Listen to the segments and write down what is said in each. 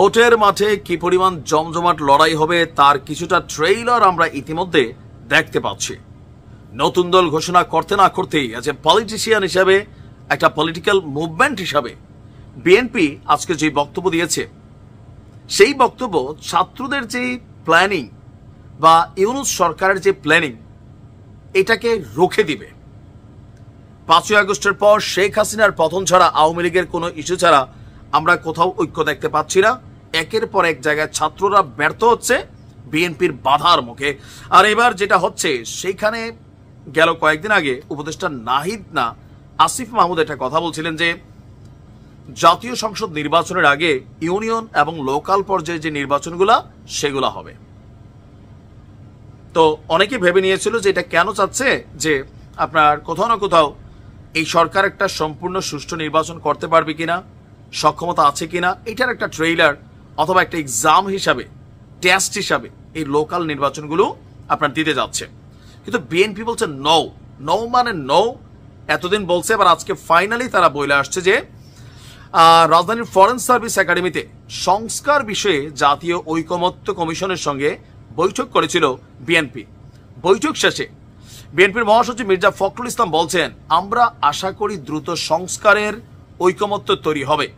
ভোটের মাঠে কি পরিমাণ জমজমাট লড়াই হবে তার কিছুটা ট্রেইলার আমরা ইতিমধ্যে দেখতে পাচ্ছি। নতুন দল ঘোষণা করতে না করতেই এজ এ পলিটিশিয়ান হিসাবে, একটা পলিটিক্যাল মুভমেন্ট হিসাবে বিএনপি আজকে যে বক্তব্য দিয়েছে, সেই বক্তব্য ছাত্রদের যে প্ল্যানিং বা ইউনূস সরকারের যে প্ল্যানিং, এটাকে রুখে দিবে। 5ই আগস্টের পর শেখ হাসিনার পতন ছাড়া, আওয়ামী লীগের কোনো ইস্যু ছাড়া আমরা কোথাও ঐক্য দেখতে পাচ্ছি না। একের পর এক জায়গায় ছাত্ররা ব্যর্থ হচ্ছে বিএনপির বাধার মুখে। আর এবার যেটা হচ্ছে, সেইখানে গেল কয়েকদিন আগে উপদেষ্টা নাহিদ না আসিফ মাহমুদ একটা কথা বলছিলেন যে জাতীয় সংসদ নির্বাচনের আগে ইউনিয়ন এবং লোকাল পর্যায়ে যে নির্বাচনগুলা সেগুলা হবে। তো অনেকে ভেবে নিয়েছিল যে এটা কেন চাচ্ছে, যে আপনার কোথাও না কোথাও এই সরকার একটা সম্পূর্ণ সুষ্ঠু নির্বাচন করতে পারবে কিনা, সক্ষমতা আছে কিনা, এটার একটা ট্রেইলার অথবা একটা এক্সাম হিসাবে, টেস্ট হিসাবে এই লোকাল নির্বাচনগুলো আপনার দিতে যাচ্ছে। কিন্তু বিএনপি বলছে নো, নো মানে নো। এতদিন বলছে, এবার আজকে ফাইনালি তারা বলে আসছে যে রাজধানীর ফরেন সার্ভিস একাডেমিতে সংস্কার বিষয়ে জাতীয় ঐকমত্য কমিশনের সঙ্গে বৈঠক করেছিল বিএনপি। বৈঠক শেষে বিএনপির মহাসচিব মির্জা ফখরুল ইসলাম বলছেন, আমরা আশা করি দ্রুত সংস্কারের ঐকমত্য তৈরি হবে,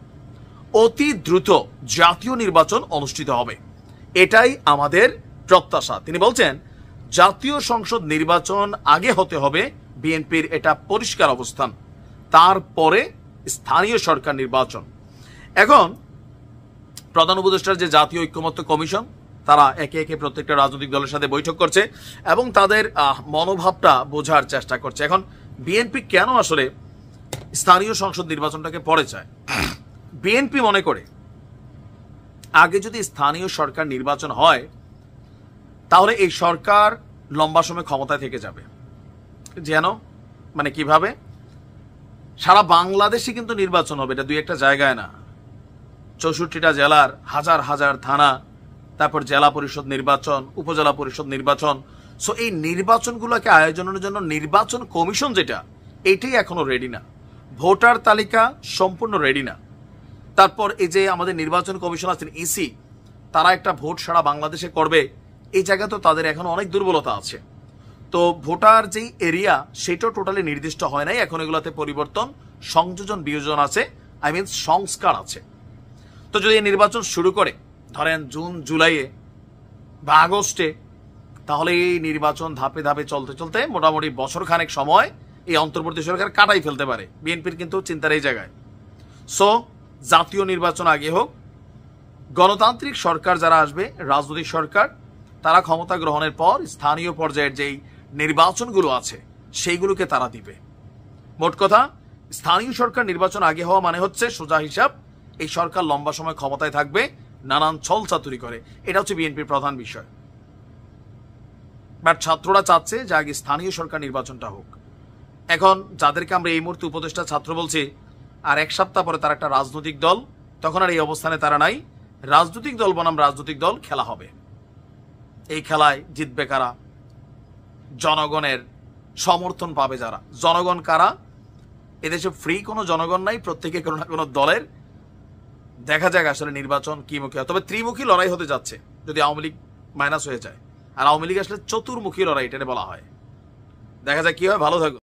অতি দ্রুত জাতীয় নির্বাচন অনুষ্ঠিত হবে, এটাই আমাদের প্রত্যাশা। তিনি বলছেন জাতীয় সংসদ নির্বাচন আগে হতে হবে, বিএনপির এটা পরিষ্কার অবস্থান, তারপরে স্থানীয় সরকার নির্বাচন। এখন প্রধান উপদেষ্টার যে জাতীয় ঐকমত্য কমিশন, তারা একে একে প্রত্যেকটা রাজনৈতিক দলের সাথে বৈঠক করছে এবং তাদের মনোভাবটা বোঝার চেষ্টা করছে। এখন বিএনপি কেন আসলে স্থানীয় সংসদ নির্বাচনটাকে পরে চায়? বিএনপি মনে করে আগে যদি স্থানীয় সরকার নির্বাচন হয়, তাহলে এই সরকার লম্বা সময় ক্ষমতায় থেকে যাবে। যেন মানে কিভাবে? সারা বাংলাদেশে কিন্তু নির্বাচন হবে, এটা দুই একটা জায়গায় না, 64টা জেলার হাজার হাজার থানা, তারপর জেলা পরিষদ নির্বাচন, উপজেলা পরিষদ নির্বাচন। সো এই নির্বাচনগুলোকে আয়োজনের জন্য নির্বাচন কমিশন যেটা, এটাই এখনো রেডি না, ভোটার তালিকা সম্পূর্ণ রেডি না। তারপর এই যে আমাদের নির্বাচন কমিশন আছেন ইসি, তারা একটা ভোট সারা বাংলাদেশে করবে, এই জায়গা তো তাদের এখন অনেক দুর্বলতা আছে। তো ভোটার যেই এরিয়া, সেটাও টোটালি নির্দিষ্ট হয় নাই, এখন এগুলোতে পরিবর্তন, সংযোজন বিয়োজন আছে, আই মিন সংস্কার আছে। তো যদি এই নির্বাচন শুরু করে ধরেন জুন জুলাইয়ে বা আগস্টে, তাহলে এই নির্বাচন ধাপে ধাপে চলতে চলতে মোটামুটি বছর খানেক সময় এই অন্তর্বর্তী সরকার কাটাই ফেলতে পারে। বিএনপির কিন্তু চিন্তার এই জায়গায়। সো জাতীয় নির্বাচন আগে হোক, গণতান্ত্রিক সরকার যারা আসবে, রাজনৈতিক সরকার, তারা ক্ষমতা গ্রহণের পর স্থানীয় পর্যায়ের যেই নির্বাচনগুলো আছে সেইগুলোকে তারা দিবে। মোট কথা, স্থানীয় সরকার নির্বাচন আগে হওয়া মানে হচ্ছে সোজা হিসাব, এই সরকার লম্বা সময় ক্ষমতায় থাকবে নানান ছলচাতুরি করে। এটা হচ্ছে বিএনপির প্রধান বিষয়। বাট ছাত্ররা চাচ্ছে যে আগে স্থানীয় সরকার নির্বাচনটা হোক। এখন যাদেরকে আমরা এই মুহূর্তে উপদেষ্টা ছাত্র বলছি, আর এক সপ্তাহ পরে তারা একটা রাজনৈতিক দল, তখন আর এই অবস্থানে তারা নাই। রাজনৈতিক দল বনাম রাজনৈতিক দল খেলা হবে। এই খেলায় জিতবে কারা? জনগণের সমর্থন পাবে যারা। জনগণ কারা? এদেশে ফ্রি কোনো জনগণ নাই, প্রত্যেকে কোনো না কোনো দলের। দেখা যাক আসলে নির্বাচন কি মুখী হয়। তবে ত্রিমুখী লড়াই হতে যাচ্ছে যদি আওয়ামী লীগ মাইনাস হয়ে যায়। আর আওয়ামী লীগ আসলে চতুর্মুখী লড়াই, এটা বলা হয়। দেখা যাক কি হয়। ভালো থাকুন।